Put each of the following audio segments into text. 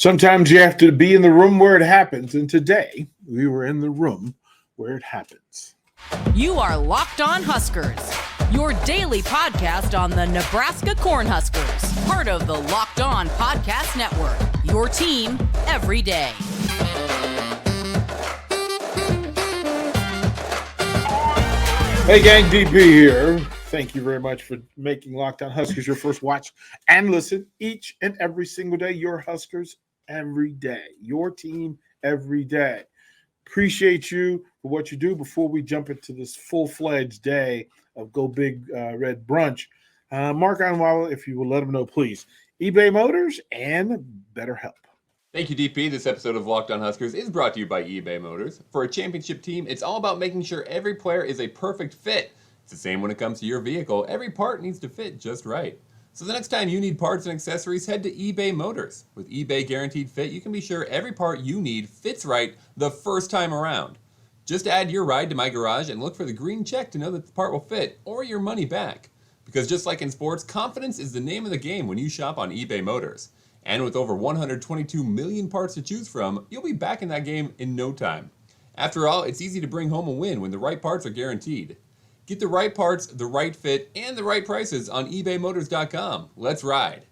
Sometimes you have to be in the room where it happens, and today we were in the room where it happens. You are Locked On Huskers, your daily podcast on the Nebraska Cornhuskers, part of the Locked On Podcast Network, your team every day. Hey gang, DP here. Thank you very much for making Locked On Huskers your first watch and listen each and every single day. Your Huskers every day, your team every day. Appreciate you for what you do. Before we jump into this full-fledged day of Go Big Red Brunch, Mark Onwalla, if you will let them know, please. eBay Motors and Betterhelp. Thank you, DP. This episode of Locked On Huskers is brought to you by eBay Motors. For a championship team, it's all about making sure every player is a perfect fit. It's the same when it comes to your vehicle. Every part needs to fit just right. So the next time you need parts and accessories, head to eBay Motors. With eBay Guaranteed Fit, you can be sure every part you need fits right the first time around. Just add your ride to my garage and look for the green check to know that the part will fit, or your money back. Because just like in sports, confidence is the name of the game when you shop on eBay Motors. And with over 122 million parts to choose from, you'll be back in that game in no time. After all, it's easy to bring home a win when the right parts are guaranteed. Get the right parts, the right fit, and the right prices on ebaymotors.com. Let's ride.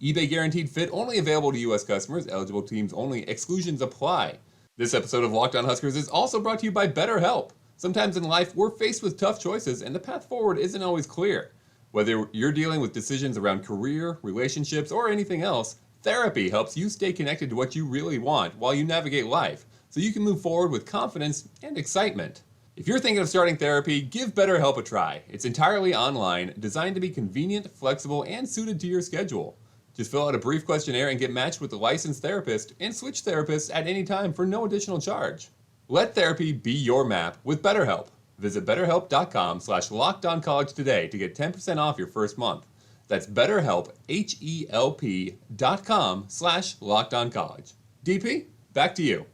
eBay Guaranteed Fit only available to U.S. customers. Eligible teams only. Exclusions apply. This episode of Locked On Huskers is also brought to you by Betterhelp. Sometimes in life, we're faced with tough choices, and the path forward isn't always clear. Whether you're dealing with decisions around career, relationships, or anything else, therapy helps you stay connected to what you really want while you navigate life, so you can move forward with confidence and excitement. If you're thinking of starting therapy, give BetterHelp a try. It's entirely online, designed to be convenient, flexible, and suited to your schedule. Just fill out a brief questionnaire and get matched with a licensed therapist, and switch therapists at any time for no additional charge. Let therapy be your map with BetterHelp. Visit betterhelp.com/lockedoncollege today to get 10% off your first month. That's BetterHelp, HELP.com/lockedoncollege. DP, back to you.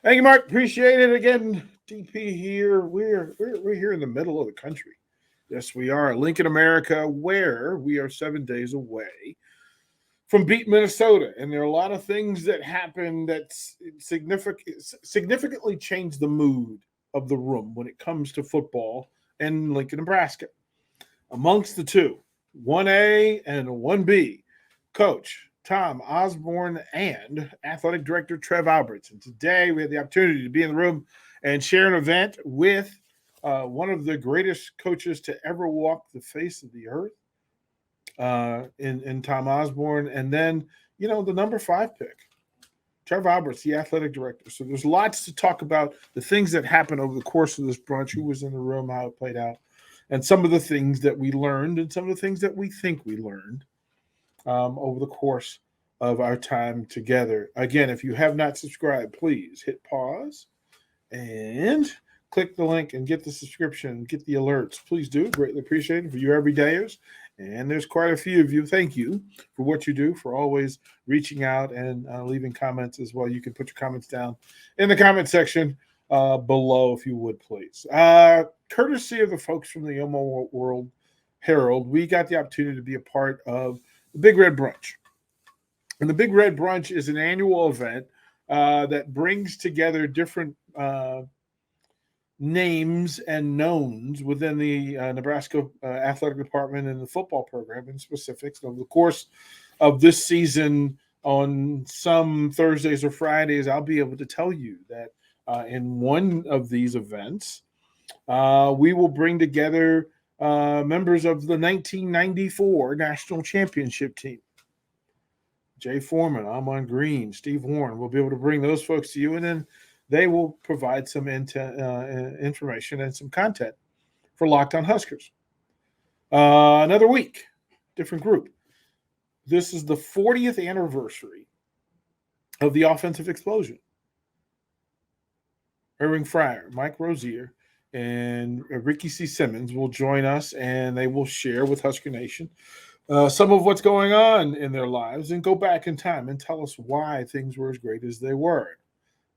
Thank you, Mark. Appreciate it. Again, DP here. We're here in the middle of the country. Yes, we are. Lincoln, America, where we are 7 days away from beat Minnesota. And there are a lot of things that happen that significantly change the mood of the room when it comes to football in Lincoln, Nebraska. Amongst the two, 1A and 1B, Coach Tom Osborne and Athletic Director Trev Alberts. And today we had the opportunity to be in the room and share an event with one of the greatest coaches to ever walk the face of the earth in Tom Osborne. And then, the number 5 pick, Trev Alberts, the athletic director. So there's lots to talk about, the things that happened over the course of this brunch, who was in the room, how it played out, and some of the things that we learned and some of the things that we think we learned over the course of our time together. Again, if you have not subscribed, please hit pause and click the link and get the subscription, get the alerts. Please do. Greatly appreciate it for you everydayers. And there's quite a few of you. Thank you for what you do, for always reaching out and leaving comments as well. You can put your comments down in the comment section below, if you would, please. Courtesy of the folks from the Yomo World Herald, we got the opportunity to be a part of the Big Red Brunch. And the Big Red Brunch is an annual event that brings together different names and knowns within the Nebraska athletic department and the football program in specifics. Over the course of this season, on some Thursdays or Fridays, I'll be able to tell you that in one of these events, we will bring together members of the 1994 national championship team. Jay Foreman, Amon Green, Steve Horn. We'll be able to bring those folks to you, and then they will provide some information and some content for Locked On Huskers. Another week, different group. This is the 40th anniversary of the offensive explosion. Irving Fryer, Mike Rozier, and Ricky C. Simmons will join us, and they will share with Husker Nation some of what's going on in their lives and go back in time and tell us why things were as great as they were.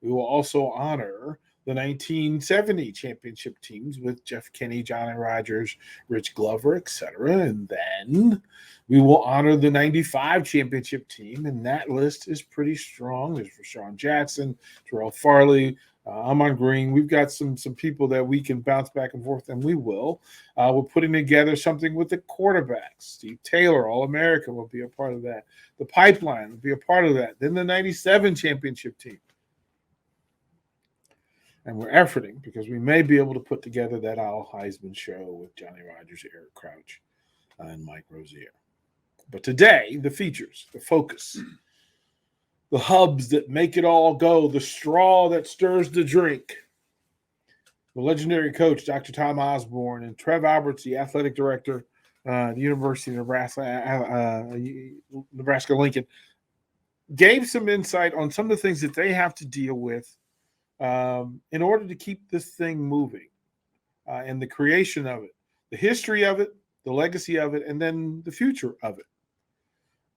We will also honor the 1970 championship teams with Jeff Kinney, Johnny Rodgers, Rich Glover, etc. And then we will honor the 95 championship team, and that list is pretty strong. There's Rashawn Jackson, Terrell Farley, Amon Green. We've got some people that we can bounce back and forth, and we will. We're putting together something with the quarterbacks. Steve Taylor, All-American, will be a part of that. The Pipeline will be a part of that. Then the 97 championship team. And we're efforting because we may be able to put together that Al Heisman show with Johnny Rodgers, Eric Crouch, and Mike Rozier. But today, the features, the focus, the hubs that make it all go, the straw that stirs the drink. The legendary coach, Dr. Tom Osborne, and Trev Alberts, the athletic director at the University of Nebraska Lincoln, gave some insight on some of the things that they have to deal with in order to keep this thing moving, and the creation of it, the history of it, the legacy of it, and then the future of it.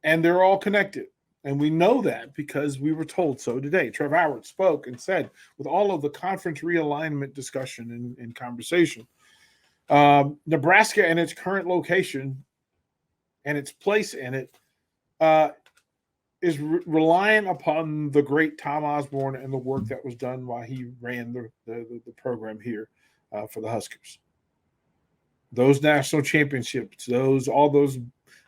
And they're all connected. And we know that because we were told so today. Trev Howard spoke and said, with all of the conference realignment discussion and conversation, Nebraska and its current location and its place in it is reliant upon the great Tom Osborne and the work that was done while he ran the program here for the Huskers. Those national championships, all those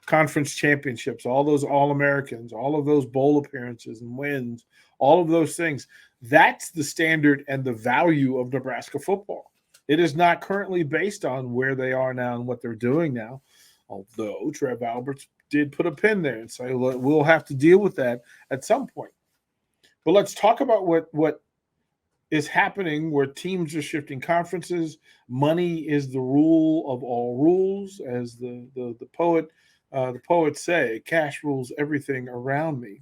conference championships, all those All-Americans, all of those bowl appearances and wins, all of those things, that's the standard and the value of Nebraska football. It is not currently based on where they are now and what they're doing now, although Trev Alberts did put a pin there and say, look, we'll have to deal with that at some point. But let's talk about what is happening where teams are shifting conferences. Money is the rule of all rules, as the poets say. Cash rules everything around me.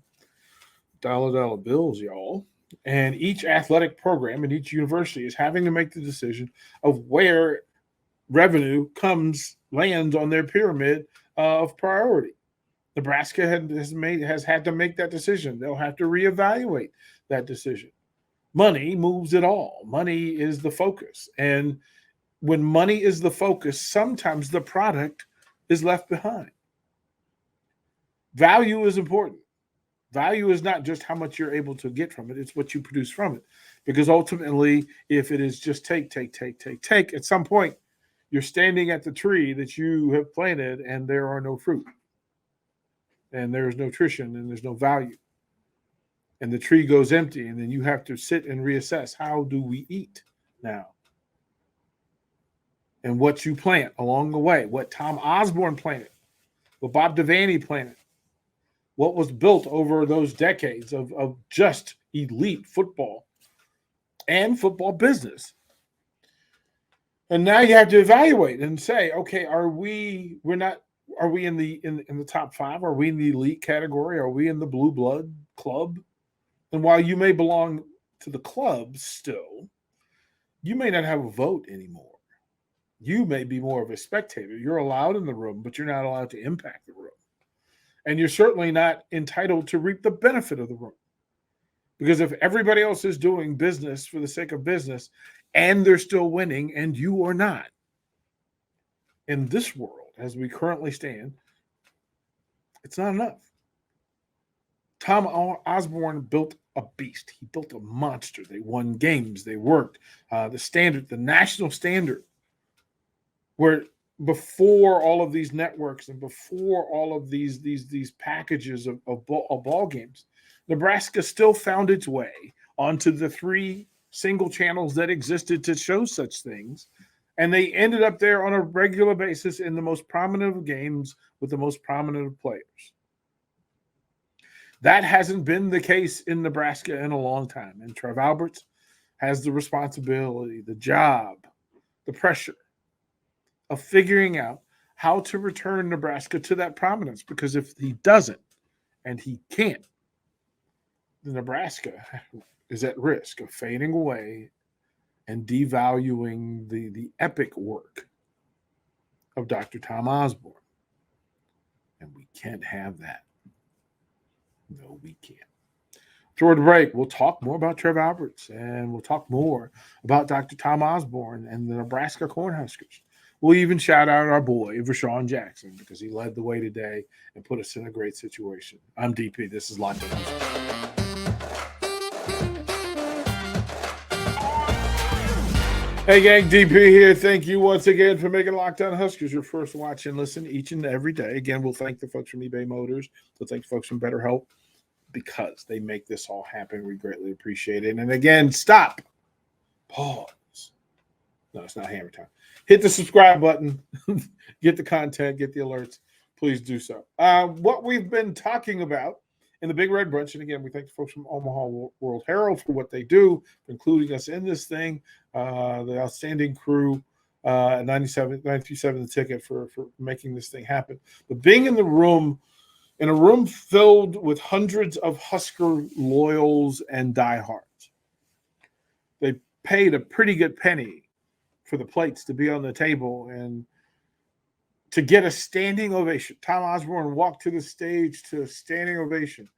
Dollar bills, y'all. And each athletic program and each university is having to make the decision of where revenue lands on their pyramid of priority. Nebraska has had to make that decision. They'll have to reevaluate that decision. Money moves it all. Money is the focus. And when money is the focus, sometimes the product is left behind. Value is important. Value is not just how much you're able to get from it. It's what you produce from it. Because ultimately, if it is just take, at some point, you're standing at the tree that you have planted and there are no fruit. And there's no nutrition and there's no value. And the tree goes empty, and then you have to sit and reassess, how do we eat now? And what you plant along the way, what Tom Osborne planted, what Bob Devaney planted, what was built over those decades of just elite football and football business. And now you have to evaluate and say, okay, are we in the top five? Are we in the elite category? Are we in the blue blood club? And while you may belong to the club still, you may not have a vote anymore. You may be more of a spectator. You're allowed in the room, but you're not allowed to impact the room. And you're certainly not entitled to reap the benefit of the room. Because if everybody else is doing business for the sake of business and they're still winning and you are not, in this world, as we currently stand, it's not enough. Tom Osborne built a beast. He built a monster. They won games. They worked. The national standard, where before all of these networks and before all of these packages of ball games, Nebraska still found its way onto the 3 single channels that existed to show such things. And they ended up there on a regular basis in the most prominent of games with the most prominent of players. That hasn't been the case in Nebraska in a long time. And Trev Alberts has the responsibility, the job, the pressure of figuring out how to return Nebraska to that prominence. Because if he doesn't, and he can't, then Nebraska is at risk of fading away and devaluing the epic work of Dr. Tom Osborne. And we can't have that. No, we can't. Toward the break, we'll talk more about Trev Alberts, and we'll talk more about Dr. Tom Osborne and the Nebraska Cornhuskers. We'll even shout out our boy, Rashawn Jackson, because he led the way today and put us in a great situation. I'm DP. This is Locked On Huskers. Hey, gang, DP here. Thank you once again for making Locked On Huskers your first watch and listen each and every day. Again, we'll thank the folks from eBay Motors. We'll thank the folks from Betterhelp because they make this all happen. We greatly appreciate it. And again, stop. Pause. No, it's not hammer time. Hit the subscribe button. Get the content. Get the alerts. Please do so. What we've been talking about in the Big Red Brunch, and again, we thank the folks from Omaha World Herald for what they do, for including us in this thing, the outstanding crew at 93.7 The Ticket for making this thing happen. But being in a room filled with hundreds of Husker loyals and diehards, they paid a pretty good penny for the plates to be on the table and to get a standing ovation. Tom Osborne walked to the stage to a standing ovation.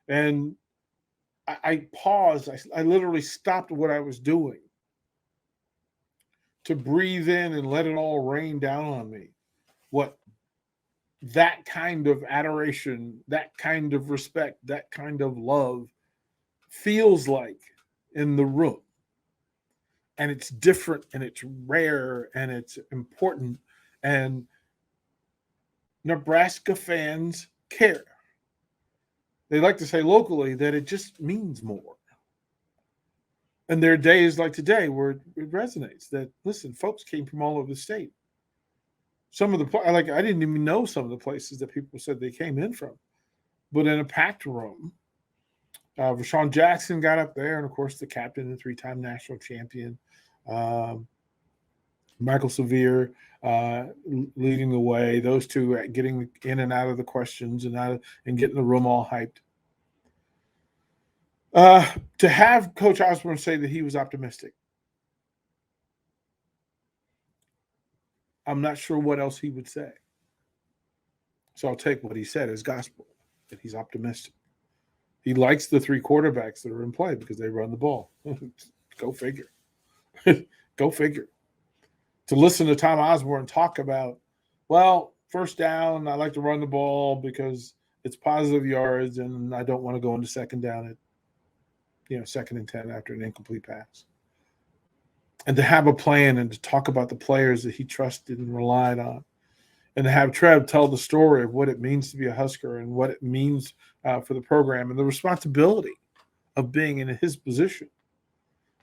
And I paused. I literally stopped what I was doing to breathe in and let it all rain down on me. What that kind of adoration, that kind of respect, that kind of love feels like in the room. And it's different, and it's rare, and it's important. And Nebraska fans care. They like to say locally that it just means more. And there are days like today where it resonates that, listen, folks came from all over the state. Some of the, I didn't even know some of the places that people said they came in from. But in a packed room, Rashawn Jackson got up there, and of course the captain and three-time national champion, Michael Severe, leading the way. Those two getting in and out of the questions and getting the room all hyped. To have Coach Osborne say that he was optimistic, I'm not sure what else he would say. So I'll take what he said as gospel, that he's optimistic. He likes the three quarterbacks that are in play because they run the ball. Go figure. Go figure. To listen to Tom Osborne talk about, well, first down, I like to run the ball because it's positive yards and I don't want to go into second down at, 2nd and 10 after an incomplete pass. And to have a plan and to talk about the players that he trusted and relied on. And to have Trev tell the story of what it means to be a Husker and what it means for the program and the responsibility of being in his position.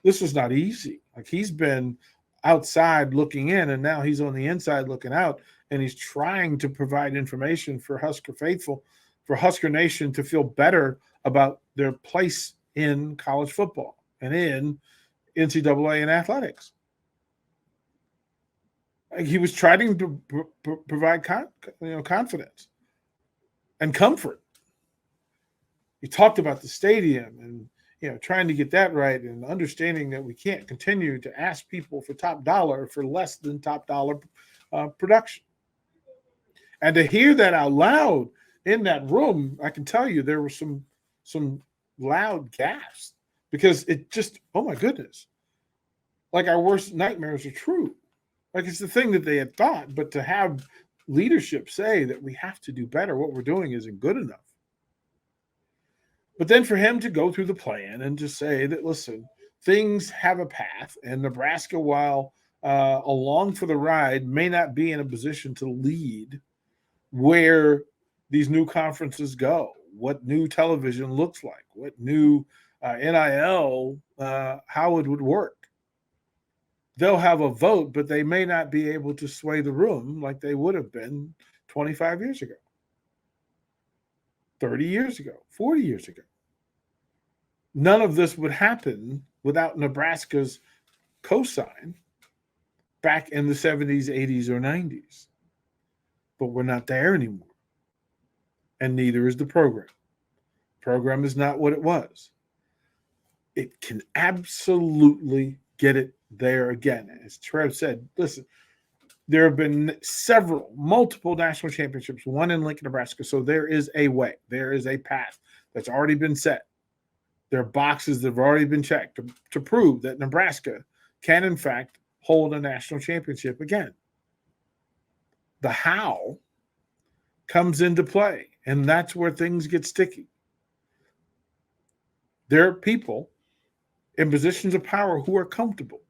This is not easy. Like, he's been outside looking in, and now he's on the inside looking out, and he's trying to provide information for Husker faithful, for Husker Nation to feel better about their place in college football and in NCAA and athletics. He was trying to provide confidence and comfort. He talked about the stadium and trying to get that right and understanding that we can't continue to ask people for top dollar for less than top dollar production. And to hear that out loud in that room, I can tell you there were some loud gasps because it just, oh my goodness, like our worst nightmares are true. Like, it's the thing that they had thought, but to have leadership say that we have to do better, what we're doing isn't good enough. But then for him to go through the plan and just say that, listen, things have a path, and Nebraska, while along for the ride, may not be in a position to lead where these new conferences go, what new television looks like, what new NIL, how it would work. They'll have a vote, but they may not be able to sway the room like they would have been 25 years ago, 30 years ago, 40 years ago. None of this would happen without Nebraska's cosign back in the 70s, 80s, or 90s. But we're not there anymore. And neither is the program. The program is not what it was. It can absolutely get it there again. As Trev said, listen, there have been multiple national championships, one in Lincoln, Nebraska. So there is a way. There is a path that's already been set. There are boxes that have already been checked to prove that Nebraska can, in fact, hold a national championship again. The how comes into play, and that's where things get sticky. There are people in positions of power who are comfortable.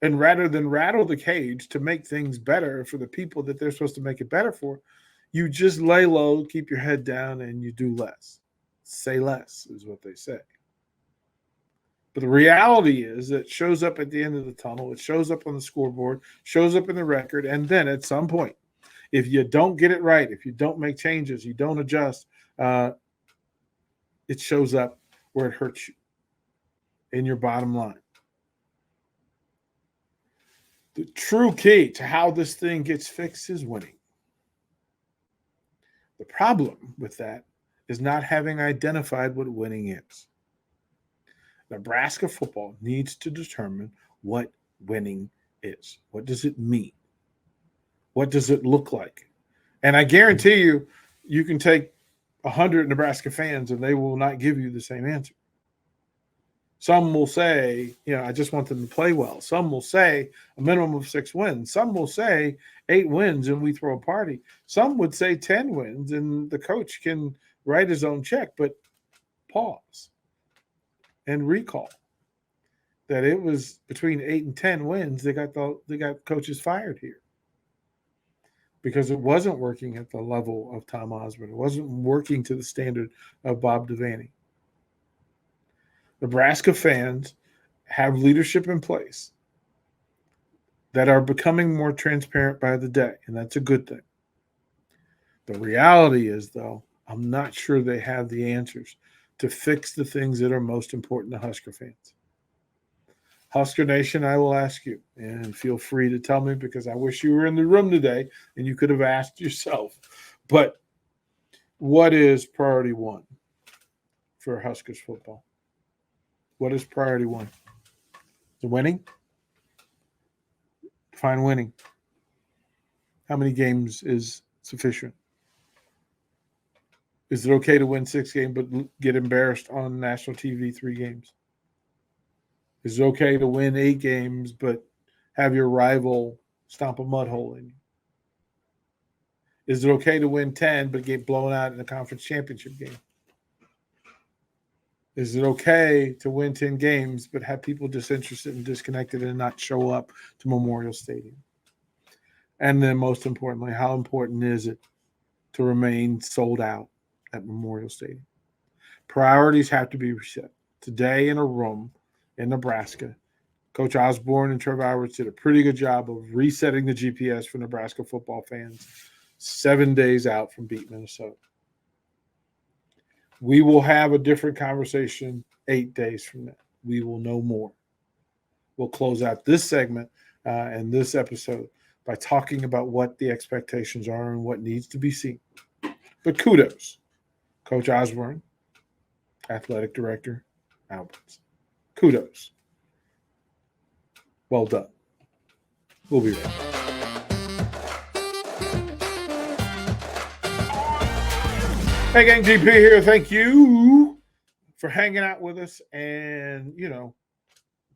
And rather than rattle the cage to make things better for the people that they're supposed to make it better for, you just lay low, keep your head down, and you do less. Say less is what they say. But the reality is that it shows up at the end of the tunnel. It shows up on the scoreboard, shows up in the record. And then at some point, if you don't get it right, if you don't make changes, you don't adjust, it shows up where it hurts you in your bottom line. The true key to how this thing gets fixed is winning. The problem with that is not having identified what winning is. Nebraska football needs to determine what winning is. What does it mean? What does it look like? And I guarantee you, you can take 100 Nebraska fans and they will not give you the same answer. Some will say, I just want them to play well. Some will say a minimum of 6 wins. Some will say 8 wins and we throw a party. Some would say 10 wins and the coach can write his own check. But pause and recall that it was between 8 and 10 wins they got coaches fired here because it wasn't working at the level of Tom Osborne. It wasn't working to the standard of Bob Devaney. Nebraska fans have leadership in place that are becoming more transparent by the day, and that's a good thing. The reality is, though, I'm not sure they have the answers to fix the things that are most important to Husker fans. Husker Nation, I will ask you, and feel free to tell me because I wish you were in the room today and you could have asked yourself. But what is priority one for Huskers football? What is priority one? The winning? Define winning. How many games is sufficient? Is it okay to win 6 games but get embarrassed on national TV 3 games? Is it okay to win 8 games but have your rival stomp a mud hole in you? Is it okay to win 10 but get blown out in the conference championship game? Is it okay to win 10 games but have people disinterested and disconnected and not show up to Memorial Stadium? And then most importantly, how important is it to remain sold out at Memorial Stadium? Priorities have to be reset. Today in a room in Nebraska, Coach Osborne and Trev did a pretty good job of resetting the GPS for Nebraska football fans 7 days out from beat Minnesota. We will have a different conversation 8 days from now. We will know more. We'll close out this segment and this episode by talking about what the expectations are and what needs to be seen. But kudos, Coach Osborne, Athletic Director Alberts. Kudos. Well done. We'll be right back. Hey, gang, GP here. Thank you for hanging out with us and,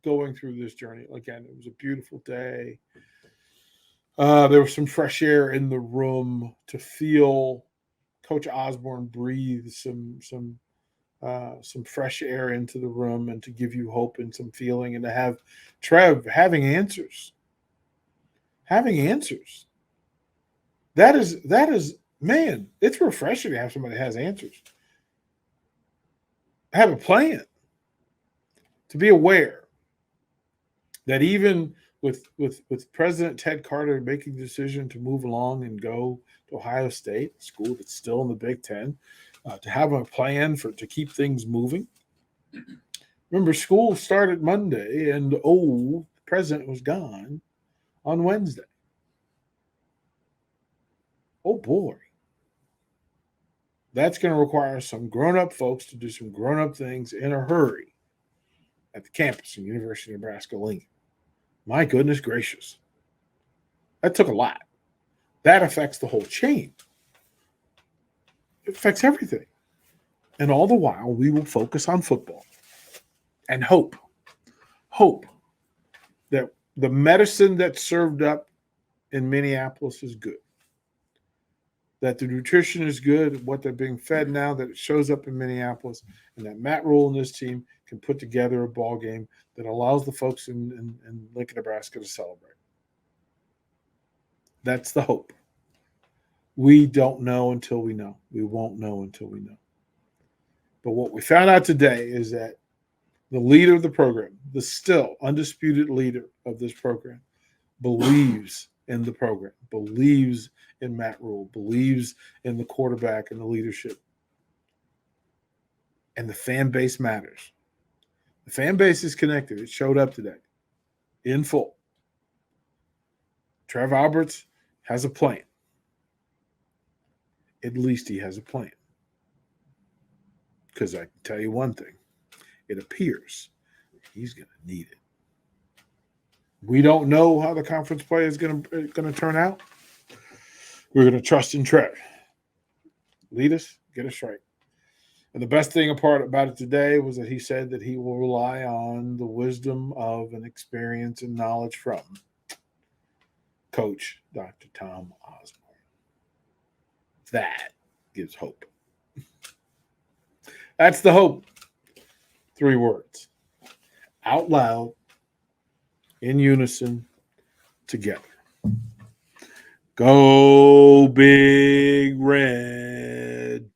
going through this journey. Again, it was a beautiful day. There was some fresh air in the room to feel Coach Osborne breathe some fresh air into the room and to give you hope and some feeling and to have Trev having answers. Having answers. That is, man, it's refreshing to have somebody that has answers. Have a plan. To be aware that even with President Ted Carter making the decision to move along and go to Ohio State, a school that's still in the Big Ten, to have a plan to keep things moving. Remember, school started Monday, and the president was gone on Wednesday. Oh, boy. That's going to require some grown-up folks to do some grown-up things in a hurry at the campus of University of Nebraska-Lincoln. My goodness gracious. That took a lot. That affects the whole chain. It affects everything. And all the while, we will focus on football and hope that the medicine that's served up in Minneapolis is good, that the nutrition is good, what they're being fed now, that it shows up in Minneapolis, and that Matt Rule and his team can put together a ball game that allows the folks in Lincoln, Nebraska to celebrate. That's the hope. We don't know until we know. We won't know until we know. But what we found out today is that the leader of the program, the still undisputed leader of this program, believes in the program, believes in Matt Rule, believes in the quarterback and the leadership. And the fan base matters. The fan base is connected. It showed up today in full. Trev Alberts has a plan. At least he has a plan. Because I can tell you one thing. It appears he's going to need it. We don't know how the conference play is going to turn out. We're going to trust in Trev. Lead us, get us right. And the best thing about it today was that he said that he will rely on the wisdom of and experience and knowledge from Coach Dr. Tom Osborne. That gives hope. That's the hope. 3 words. Out loud, in unison, together. Go Big Red.